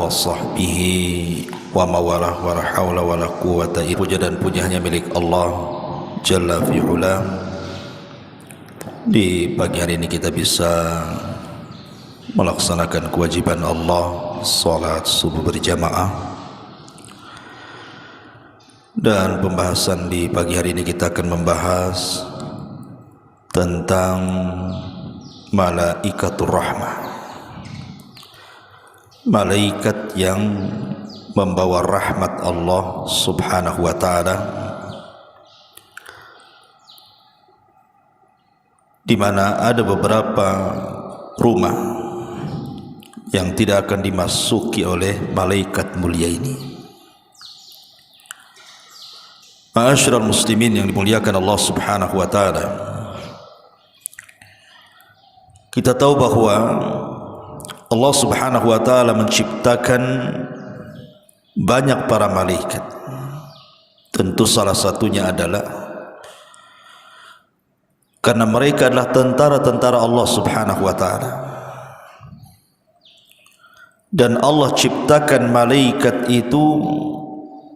wa sahbihi wa mawalah wa la hawla wa la quwwata illa billah. Puja dan puja hanya milik Allah Jalla fi'ula. Di pagi hari ini kita bisa melaksanakan kewajiban Allah, salat subuh berjamaah. Dan pembahasan di pagi hari ini kita akan membahas tentang malaikatur rahmah, malaikat yang membawa rahmat Allah subhanahu wa ta'ala, di mana ada beberapa rumah yang tidak akan dimasuki oleh malaikat mulia ini. Ma'asyiral muslimin yang dimuliakan Allah subhanahu wa ta'ala, kita tahu bahwa Allah subhanahu wa ta'ala menciptakan banyak para malaikat. Tentu salah satunya adalah karena mereka adalah tentara-tentara Allah subhanahu wa ta'ala. Dan Allah ciptakan malaikat itu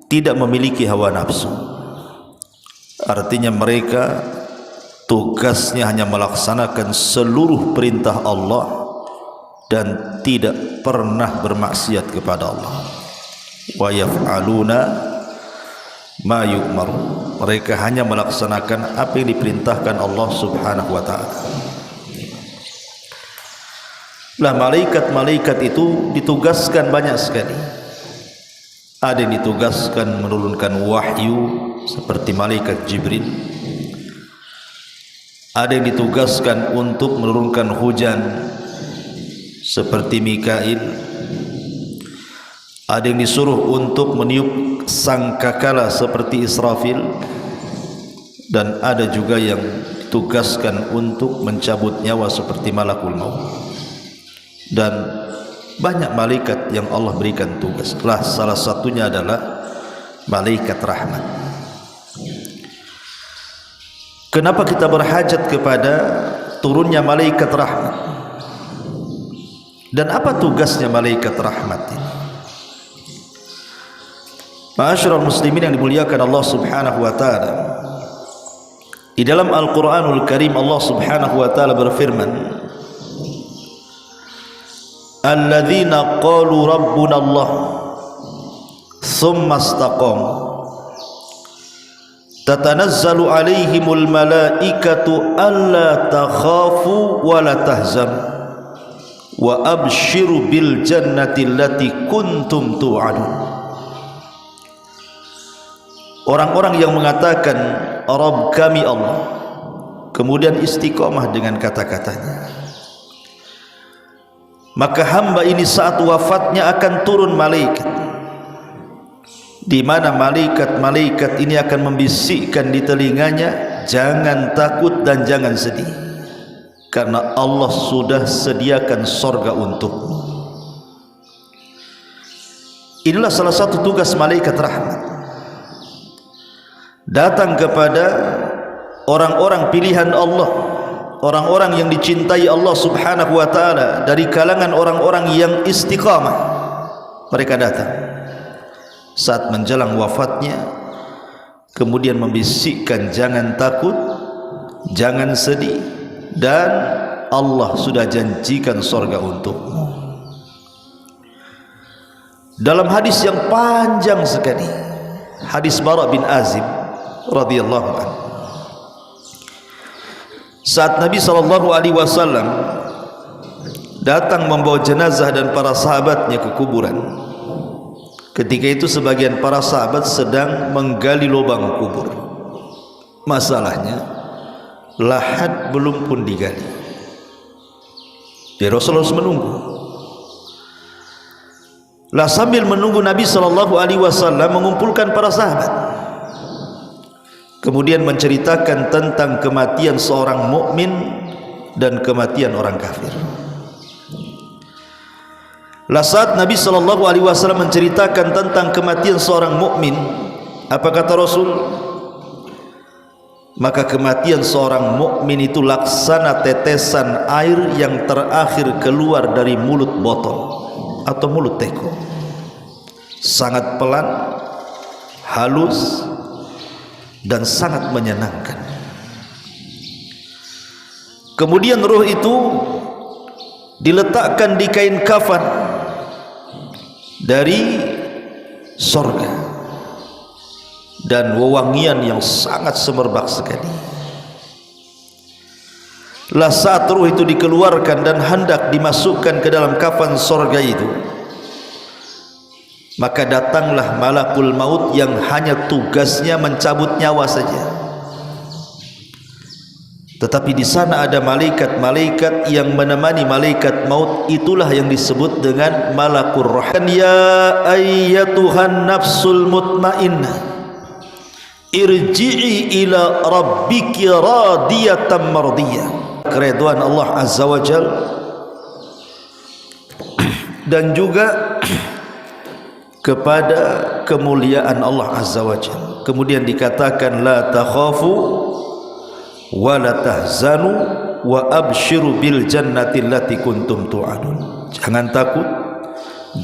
tidak memiliki hawa nafsu. Artinya mereka tugasnya hanya melaksanakan seluruh perintah Allah dan tidak pernah bermaksiat kepada Allah. Wa yaf'aluna ma yu'mar. Mereka hanya melaksanakan apa yang diperintahkan Allah subhanahu wa ta'ala. Lah malaikat-malaikat itu ditugaskan banyak sekali. Ada yang ditugaskan menurunkan wahyu seperti malaikat Jibril. Ada yang ditugaskan untuk menurunkan hujan seperti Mikail. Ada yang disuruh untuk meniup sangkakala seperti Israfil. Dan ada juga yang ditugaskan untuk mencabut nyawa seperti Malakul Maut. Dan banyak malaikat yang Allah berikan tugas. Salah satunya adalah malaikat rahmat. Kenapa kita berhajat kepada turunnya malaikat rahmat? Dan apa tugasnya malaikat rahmat ini? Ma'asyiral muslimin yang dimuliakan Allah subhanahu wa ta'ala, di dalam Al-Quranul Karim Allah subhanahu wa ta'ala berfirman, alladzina qalu rabbuna Allah thumma istaqamu tatanazzalu alaihimul malaikatu alla takhafu wa la tahzanu wa abshiru bil jannati allati kuntum tu'adun. Orang-orang yang mengatakan Rabb kami Allah, kemudian istiqamah dengan kata-katanya, maka hamba ini saat wafatnya akan turun malaikat, di mana malaikat-malaikat ini akan membisikkan di telinganya, jangan takut dan jangan sedih, karena Allah sudah sediakan sorga untukmu. Inilah salah satu tugas malaikat rahmat, datang kepada orang-orang pilihan Allah, orang-orang yang dicintai Allah subhanahu wa ta'ala, dari kalangan orang-orang yang istiqamah. Mereka datang saat menjelang wafatnya, kemudian membisikkan jangan takut, jangan sedih, dan Allah sudah janjikan sorga untukmu. Dalam hadis yang panjang sekali, hadis Bara bin Azib radhiyallahu anhu, saat Nabi SAW datang membawa jenazah dan para sahabatnya ke kuburan, ketika itu sebagian para sahabat sedang menggali lubang kubur. Masalahnya lahat belum pun digali, jadi Rasulullah harus menunggu. Lah sambil menunggu Nabi SAW mengumpulkan para sahabat, kemudian menceritakan tentang kematian seorang mukmin dan kematian orang kafir. Lah saat Nabi SAW menceritakan tentang kematian seorang mukmin, apa kata Rasul? Maka kematian seorang mukmin itu laksana tetesan air yang terakhir keluar dari mulut botol atau mulut teko. sangat pelan, halus, dan sangat menyenangkan. Kemudian ruh itu diletakkan di kain kafan dari sorga, dan wewangian yang sangat semerbak sekali. Lah saat ruh itu dikeluarkan dan hendak dimasukkan ke dalam kafan sorga itu, maka datanglah malakul maut yang hanya tugasnya mencabut nyawa saja. Tetapi di sana ada malaikat-malaikat yang menemani malaikat maut, itulah yang disebut dengan malakur roh. Ya ayyatuhan nafsul mutmainnah, irji'i ila rabbiki radiyatan mardiyah. Keridhaan Allah Azza wa Jal, dan juga kepada kemuliaan Allah Azza wa Jal. Kemudian dikatakan la takhafu wa la tahzanu wa abshiru bil jannati allati kuntum tu'adun. Jangan takut,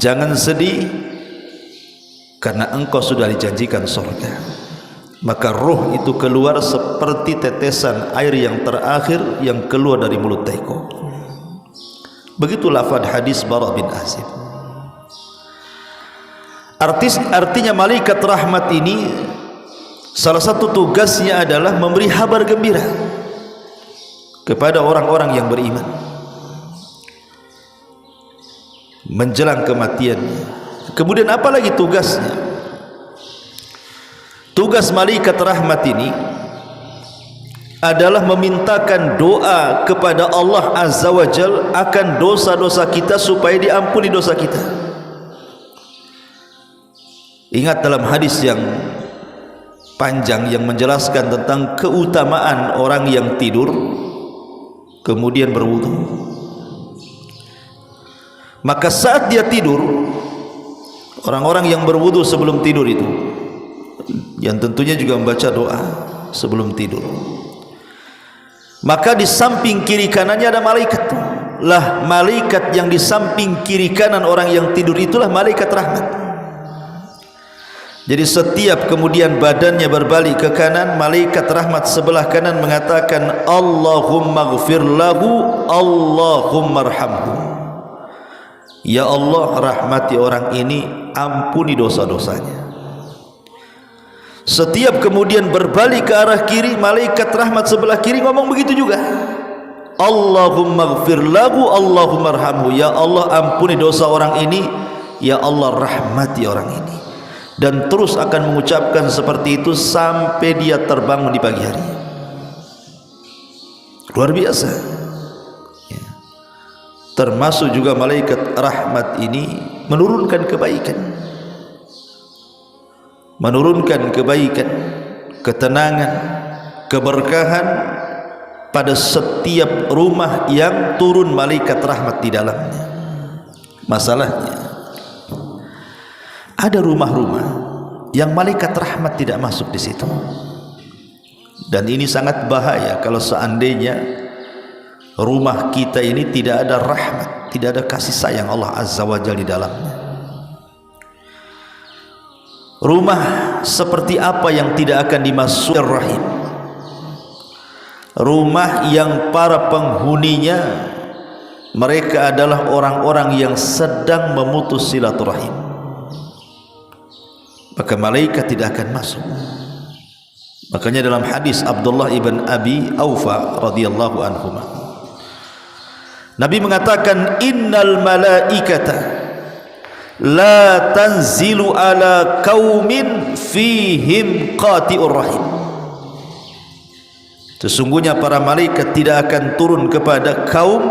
jangan sedih, karena engkau sudah dijanjikan surga. Maka roh itu keluar seperti tetesan air yang terakhir yang keluar dari mulut teko. Begitu lafaz hadis Bara bin Azib. Artinya malaikat rahmat ini salah satu tugasnya adalah memberi kabar gembira kepada orang-orang yang beriman menjelang kematiannya. Kemudian apa lagi tugasnya? Tugas malaikat rahmat ini adalah memintakan doa kepada Allah Azza wa Jal akan dosa-dosa kita supaya diampuni dosa kita. Ingat dalam hadis yang panjang yang menjelaskan tentang keutamaan orang yang tidur kemudian berwudu. Maka saat dia tidur, orang-orang yang berwudu sebelum tidur itu, yang tentunya juga membaca doa sebelum tidur, maka di samping kiri kanannya ada malaikat. Lah malaikat yang di samping kiri kanan orang yang tidur itulah malaikat rahmat. Jadi setiap kemudian badannya berbalik ke kanan, malaikat rahmat sebelah kanan mengatakan Allahumma ghfir lahu, Allahumma arhamhu. Ya Allah, rahmati orang ini, ampuni dosa-dosanya. Setiap kemudian berbalik ke arah kiri, malaikat rahmat sebelah kiri ngomong begitu juga. Allahumma ghfir lahu, Allahumma arhamhu. Ya Allah, ampuni dosa orang ini, ya Allah, rahmati orang ini. Dan terus akan mengucapkan seperti itu sampai dia terbangun di pagi hari. Luar biasa ya. Termasuk juga malaikat rahmat ini menurunkan kebaikan, ketenangan, keberkahan pada setiap rumah yang turun malaikat rahmat di dalamnya. Masalahnya ada rumah-rumah yang malaikat rahmat tidak masuk di situ, dan ini sangat bahaya kalau seandainya rumah kita ini tidak ada rahmat, tidak ada kasih sayang Allah Azza wa Jalla di dalamnya. Rumah seperti apa yang tidak akan dimasuki rahim? Rumah yang para penghuninya mereka adalah orang-orang yang sedang memutus silaturahim, maka malaikat tidak akan masuk. Makanya dalam hadis Abdullah ibn Abi Aufa radhiyallahu anhu, Nabi mengatakan innal malaikata la tanzilu ala qaumin fihim qati'ur rahim. Sesungguhnya para malaikat tidak akan turun kepada kaum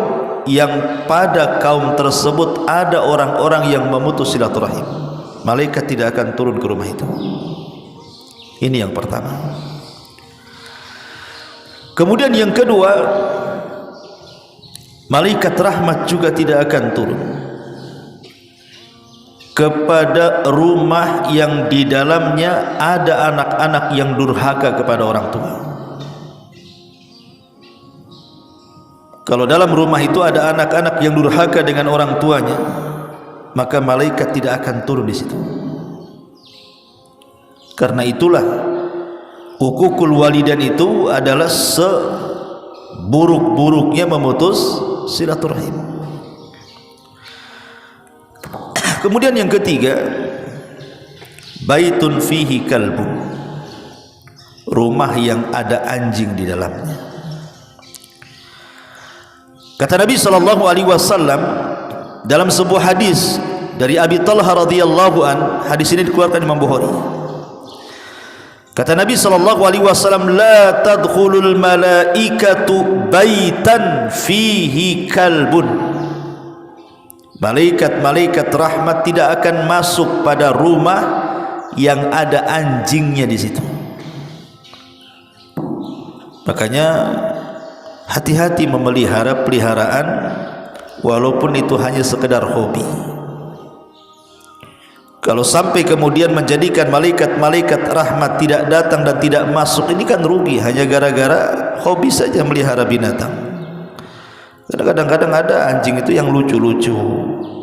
yang pada kaum tersebut ada orang-orang yang memutus silaturahim. Malaikat tidak akan turun ke rumah itu. Ini yang pertama. Kemudian yang kedua, malaikat rahmat juga tidak akan turun kepada rumah yang di dalamnya ada anak-anak yang durhaka kepada orang tua. Kalau dalam rumah itu ada anak-anak yang durhaka dengan orang tuanya, maka malaikat tidak akan turun di situ. Karena itulah uququl walidain itu adalah seburuk-buruknya memutus silaturahim. Kemudian yang ketiga, baitun fihi kalbun, rumah yang ada anjing di dalamnya. Kata Nabi SAW dalam sebuah hadis dari Abi Talha radhiyallahu an, hadis ini dikeluarkan Imam Bukhari. Kata Nabi SAW, la tadkhulul malaikatu baitan fihi kalbun, malaikat-malaikat rahmat tidak akan masuk pada rumah yang ada anjingnya di situ. Makanya hati-hati memelihara peliharaan walaupun itu hanya sekedar hobi. Kalau sampai kemudian menjadikan malaikat-malaikat rahmat tidak datang dan tidak masuk, ini kan rugi hanya gara-gara hobi saja melihara binatang. Kadang-kadang ada anjing itu yang lucu-lucu,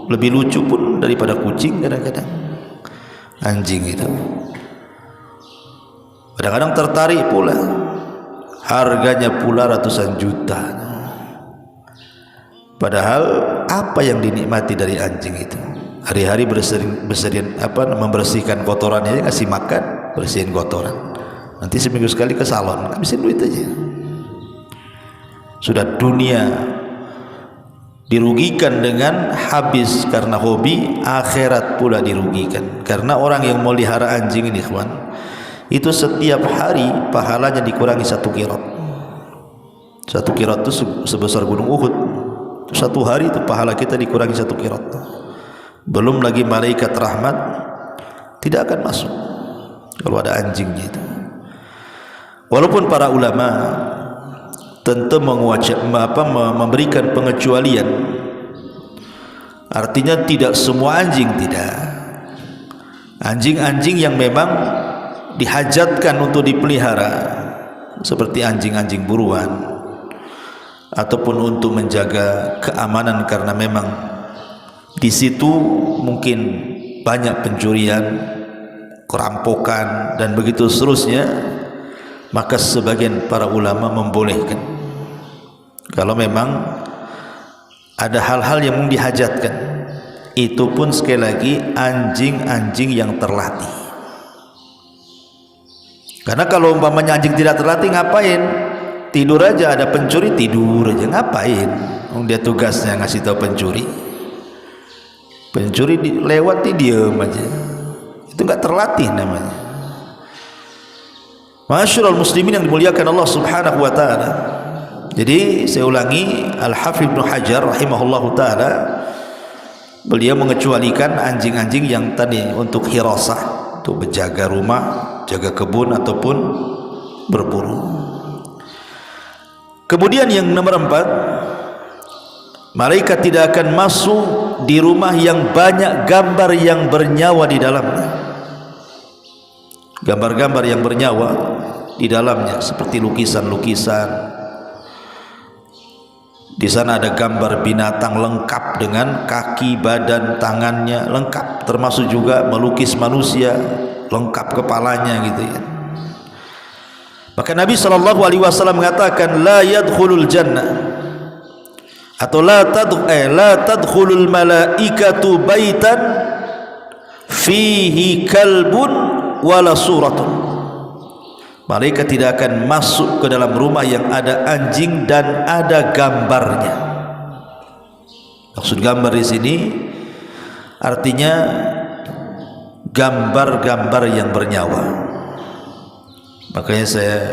lebih lucu pun daripada kucing kadang-kadang anjing itu. Kadang-kadang tertarik pula, harganya pula ratusan juta. Padahal apa yang dinikmati dari anjing itu? Hari-hari membersihkan kotorannya, kasih makan, bersihin kotoran. Nanti seminggu sekali ke salon, habisin duit aja. Sudah dunia dirugikan dengan habis karena hobi, akhirat pula dirugikan. Karena orang yang melihara anjing ini, ikhwan, itu setiap hari pahalanya dikurangi 1 qirat. 1 qirat itu sebesar gunung Uhud. Satu hari itu pahala kita dikurangi 1 qirat. Belum lagi malaikat rahmat tidak akan masuk kalau ada anjingnya itu. Walaupun para ulama tentu memberikan pengecualian, artinya tidak semua anjing, tidak. Anjing-anjing yang memang dihajatkan untuk dipelihara seperti anjing-anjing buruan ataupun untuk menjaga keamanan karena memang di situ mungkin banyak pencurian, kerampokan dan begitu seterusnya, maka sebagian para ulama membolehkan kalau memang ada hal-hal yang dihajatkan. Itu pun sekali lagi anjing-anjing yang terlatih. Karena kalau umpamanya anjing tidak terlatih, ngapain? Tidur aja, ada pencuri tidur aja, ngapain? Dia tugasnya ngasih tahu pencuri. Pencuri lewat diam aja, itu enggak terlatih namanya. Masyarul muslimin yang dimuliakan Allah Subhanahu wa taala. Jadi saya ulangi, Al-Hafidz Ibnu Hajar rahimahullahu taala, beliau mengecualikan anjing-anjing yang tadi untuk hirasah, untuk menjaga rumah, jaga kebun ataupun berburu. Kemudian yang nomor 4, malaikat tidak akan masuk di rumah yang banyak gambar yang bernyawa di dalamnya. Gambar-gambar yang bernyawa di dalamnya seperti lukisan-lukisan. Di sana ada gambar binatang lengkap dengan kaki, badan, tangannya lengkap, termasuk juga melukis manusia lengkap kepalanya gitu ya. Maka Nabi SAW mengatakan la yadkhulul jannah atau la tadkhulul malaikatu baitan fihi kalbun wala suratun. Malaikat tidak akan masuk ke dalam rumah yang ada anjing dan ada gambarnya. Maksud gambar di sini artinya gambar-gambar yang bernyawa. Makanya saya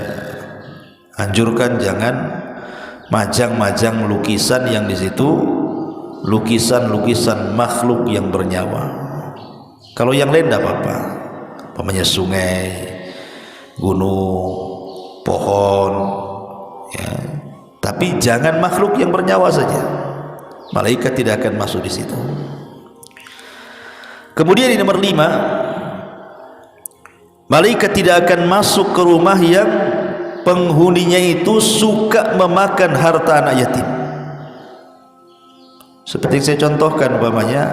anjurkan jangan majang-majang lukisan yang di situ lukisan-lukisan makhluk yang bernyawa. Kalau yang lain tidak apa-apa, umpamanya sungai, gunung, pohon, ya. Tapi jangan makhluk yang bernyawa saja. Malaikat tidak akan masuk di situ. Kemudian yang nomor 5, malaikat tidak akan masuk ke rumah yang penghuninya itu suka memakan harta anak yatim. Seperti yang saya contohkan, umpamanya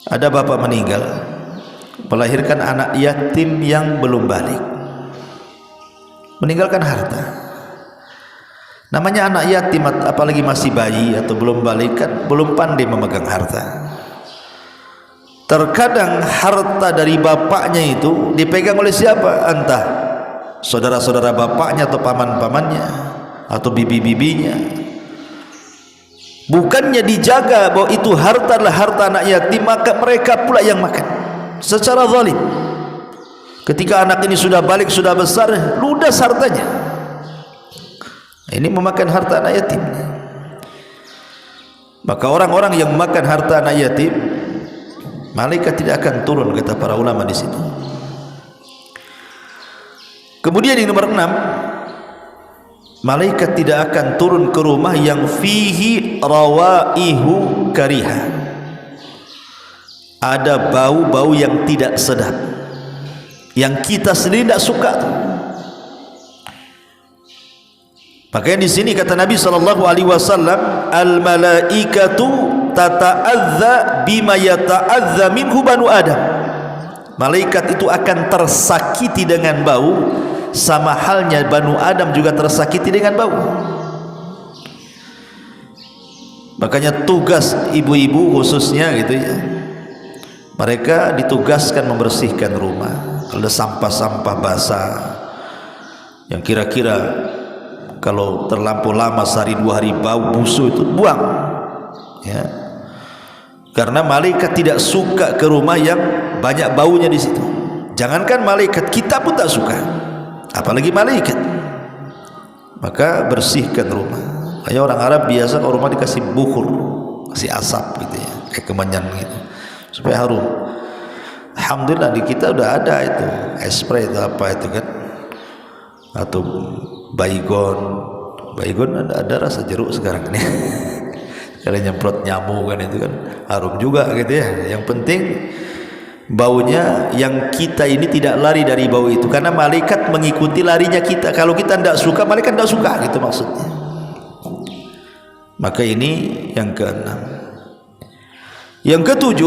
ada bapak meninggal, melahirkan anak yatim yang belum balik, meninggalkan harta. Namanya anak yatim, apalagi masih bayi atau belum balik, kan belum pandai memegang harta. Terkadang harta dari bapaknya itu dipegang oleh siapa? Entah saudara-saudara bapaknya atau paman-pamannya atau bibi-bibinya. Bukannya dijaga bahwa itu harta adalah harta anak yatim, maka mereka pula yang makan secara zalim. Ketika anak ini sudah balik, sudah besar, ludas hartanya. Ini memakan harta anak yatim. Maka orang-orang yang memakan harta anak yatim, malaikat tidak akan turun, kata para ulama di situ. Kemudian yang nomor 6, malaikat tidak akan turun ke rumah yang fihi rawaihu kariha, ada bau-bau yang tidak sedap, yang kita sendiri tidak suka. Makanya di sini kata Nabi SAW, al malaikatu tata'adza bima yata'adza minhu banu Adam. Malaikat itu akan tersakiti dengan bau, sama halnya Banu Adam juga tersakiti dengan bau. Makanya tugas ibu-ibu khususnya gitu ya, mereka ditugaskan membersihkan rumah. Kalau ada sampah-sampah basah yang kira-kira kalau terlampau lama, sehari 2 hari bau busuk, itu buang ya. Karena malaikat tidak suka ke rumah yang banyak baunya di situ. Jangankan malaikat, kita pun tak suka, apalagi malaikat. Maka bersihkan rumah. Kayak orang Arab biasa kalau rumah dikasih bukhur, kasih asap gitu ya, kayak kemenyan gitu, supaya harum. Alhamdulillah di kita udah ada itu spray itu apa itu kan, atau baygon ada rasa jeruk sekarang nih. Kalau nyemprot nyamuk kan itu kan harum juga gitu ya. Yang penting baunya yang kita ini tidak lari dari bau itu, karena malaikat mengikuti larinya kita. Kalau kita tidak suka, malaikat tidak suka, gitu maksudnya. Maka ini yang ke-6. Yang ke-7,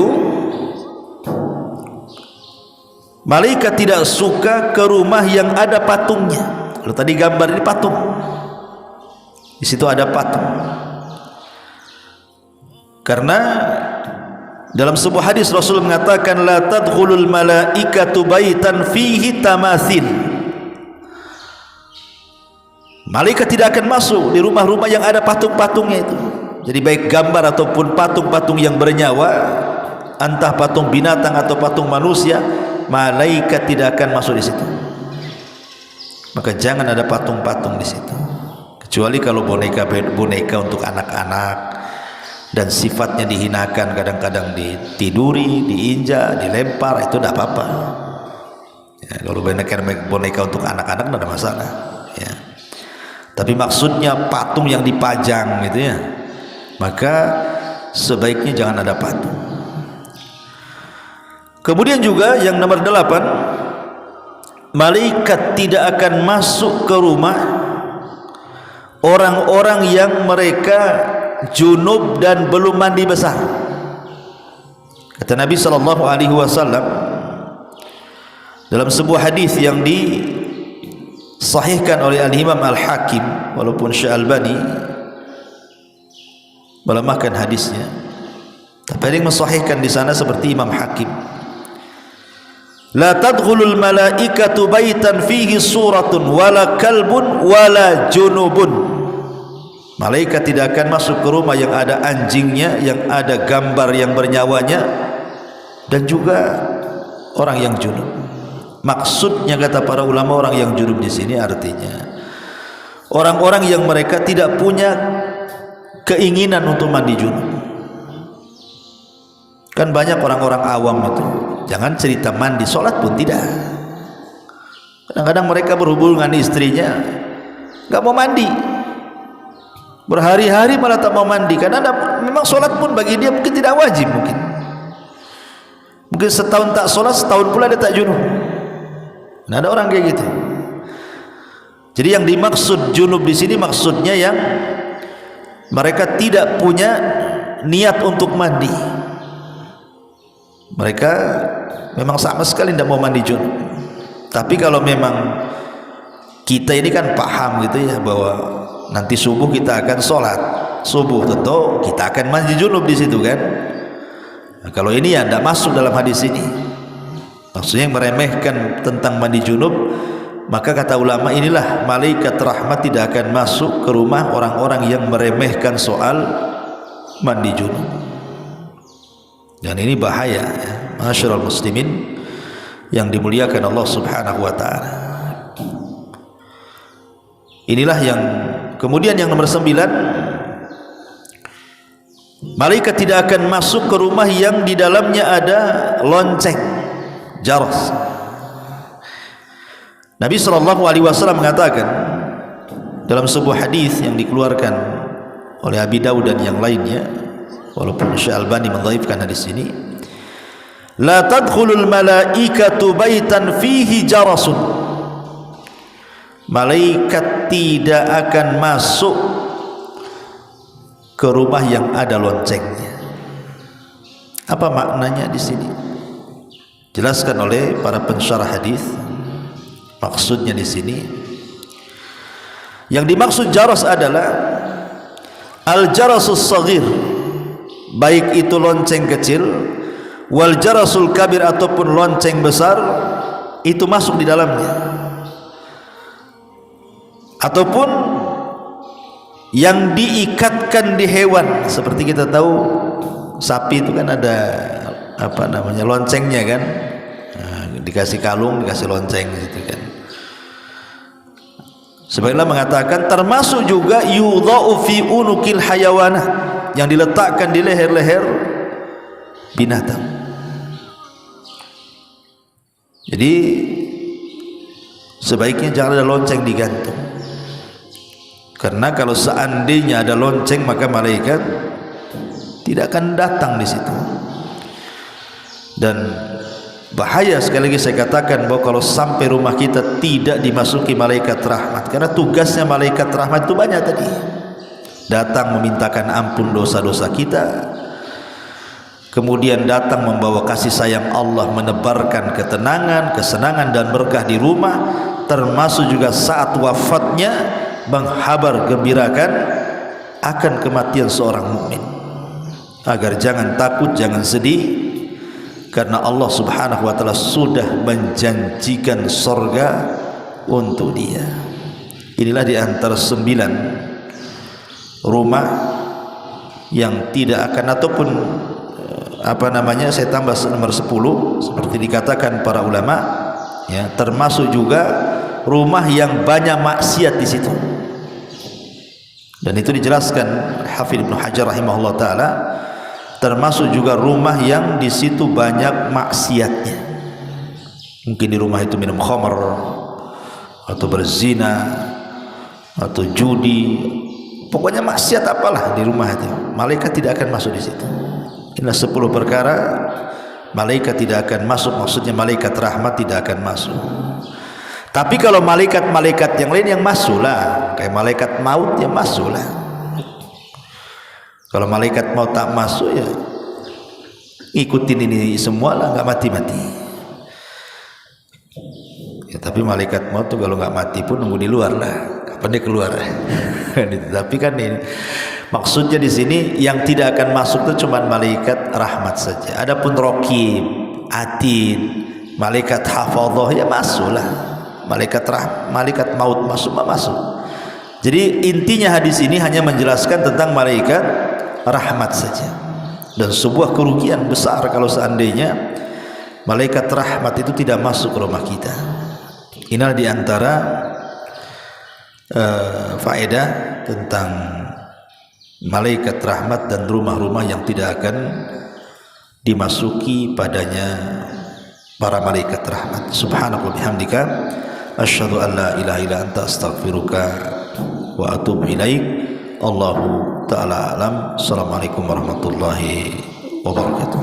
malaikat tidak suka ke rumah yang ada patungnya. Kalau tadi gambar ini patung, di situ ada patung. Karena dalam sebuah hadis Rasul mengatakan, la tadkhulul malaikatu baitan fihi tamatsil. Malaikat tidak akan masuk di rumah-rumah yang ada patung-patungnya itu. Jadi baik gambar ataupun patung-patung yang bernyawa, entah patung binatang atau patung manusia, malaikat tidak akan masuk di situ. Maka jangan ada patung-patung di situ. Kecuali kalau boneka untuk anak-anak dan sifatnya dihinakan, kadang-kadang ditiduri, diinjak, dilempar, itu tidak apa-apa ya. Kalau boneka untuk anak-anak tidak ada masalah ya. Tapi maksudnya patung yang dipajang gitu ya, maka sebaiknya jangan ada patung. Kemudian juga yang nomor 8, malaikat tidak akan masuk ke rumah orang-orang yang mereka junub dan belum mandi besar. Kata Nabi SAW dalam sebuah hadis yang disahihkan oleh Al-Imam Al-Hakim, walaupun Syekh Albani melemahkan hadisnya, tapi ada yang mensahihkan di sana seperti Imam Hakim. La tadkhulul malaikatu baitan fihi suratun wala kalbun wala junubun. Malaikat tidak akan masuk ke rumah yang ada anjingnya, yang ada gambar yang bernyawanya, dan juga orang yang junub. Maksudnya kata para ulama, orang yang junub di sini artinya orang-orang yang mereka tidak punya keinginan untuk mandi junub. Kan banyak orang-orang awam itu, jangan cerita mandi, sholat pun tidak. Kadang-kadang mereka berhubungan dengan istrinya, nggak mau mandi, berhari-hari malah tak mau mandi, karena memang sholat pun bagi dia mungkin tidak wajib, mungkin setahun tak sholat, setahun pula dia tak junub. Nah, ada orang kayak gitu. Jadi yang dimaksud junub di sini maksudnya yang mereka tidak punya niat untuk mandi. Mereka memang sama sekali tidak mau mandi junub. Tapi kalau memang kita ini kan paham gitu ya, bahwa nanti subuh kita akan sholat subuh, tentu kita akan mandi junub di situ kan. Nah, kalau ini ya tidak masuk dalam hadis ini. Maksudnya yang meremehkan tentang mandi junub, maka kata ulama inilah malaikat rahmat tidak akan masuk ke rumah orang-orang yang meremehkan soal mandi junub. Dan ini bahaya ya, masyarul muslimin yang dimuliakan Allah Subhanahu wa taala. Inilah yang kemudian yang nomor 9, malaikat tidak akan masuk ke rumah yang di dalamnya ada lonceng, jaras. Nabi SAW mengatakan dalam sebuah hadis yang dikeluarkan oleh Abi Daud dan yang lainnya, walaupun Syekh Albani mendhaifkan hadis ini, la tadkhulul malaikatu baitan fihi jarasun, malaikat tidak akan masuk ke rumah yang ada loncengnya. Apa maknanya di sini? Jelaskan oleh para pensyarah hadis. Maksudnya di sini, yang dimaksud jaras adalah al-jarasus saghir, baik itu lonceng kecil, wal jarasul kabir ataupun lonceng besar, itu masuk di dalamnya. Ataupun yang diikatkan di hewan, seperti kita tahu sapi itu kan ada apa namanya, loncengnya kan. Nah, dikasih kalung, dikasih lonceng gitu kan. Sebagian mengatakan termasuk juga yudha'u fi unukil hayawana, yang diletakkan di leher-leher binatang. Jadi sebaiknya jangan ada lonceng digantung, karena kalau seandainya ada lonceng maka malaikat tidak akan datang di situ. Dan bahaya, sekali lagi saya katakan, bahwa kalau sampai rumah kita tidak dimasuki malaikat rahmat, karena tugasnya malaikat rahmat itu banyak tadi, datang memintakan ampun dosa-dosa kita, kemudian datang membawa kasih sayang Allah, menebarkan ketenangan, kesenangan dan berkah di rumah, termasuk juga saat wafatnya menghabar gembirakan akan kematian seorang mukmin, agar jangan takut, jangan sedih, karena Allah Subhanahu wa taala sudah menjanjikan surga untuk dia. Inilah di antara 9 rumah yang tidak akan, ataupun apa namanya, saya tambah nomor 10 seperti dikatakan para ulama ya, termasuk juga rumah yang banyak maksiat di situ. Dan itu dijelaskan Hafidz Ibnu Hajar rahimahullah taala, termasuk juga rumah yang di situ banyak maksiatnya. Mungkin di rumah itu minum khamr atau berzina atau judi, pokoknya maksiat apalah di rumah itu, malaikat tidak akan masuk di situ. Inilah 10 perkara malaikat tidak akan masuk, maksudnya malaikat rahmat tidak akan masuk. Tapi kalau malaikat-malaikat yang lain yang masuklah, kayak malaikat maut yang masuklah. Kalau malaikat mau tak masuk ya ikutin ini semua lah, nggak mati-mati ya. Tapi malaikat maut tuh kalau nggak mati pun nunggu di luar lah, kapan dia keluar. Tapi kan ini maksudnya di sini yang tidak akan masuk itu cuma malaikat rahmat saja. Adapun raqib, atid, malaikat hafadhah ya masuklah. Malaikat maut masuk. Jadi intinya hadis ini hanya menjelaskan tentang malaikat rahmat saja. Dan sebuah kerugian besar kalau seandainya malaikat rahmat itu tidak masuk ke rumah kita. Inilah diantara faedah tentang malaikat rahmat dan rumah-rumah yang tidak akan dimasuki padanya para malaikat rahmat. Subhanallah bihamdika asyhadu an la ilaha illa anta astaghfiruka wa atubu ilaik. Allahu ta'ala alam. Assalamualaikum warahmatullahi wabarakatuh.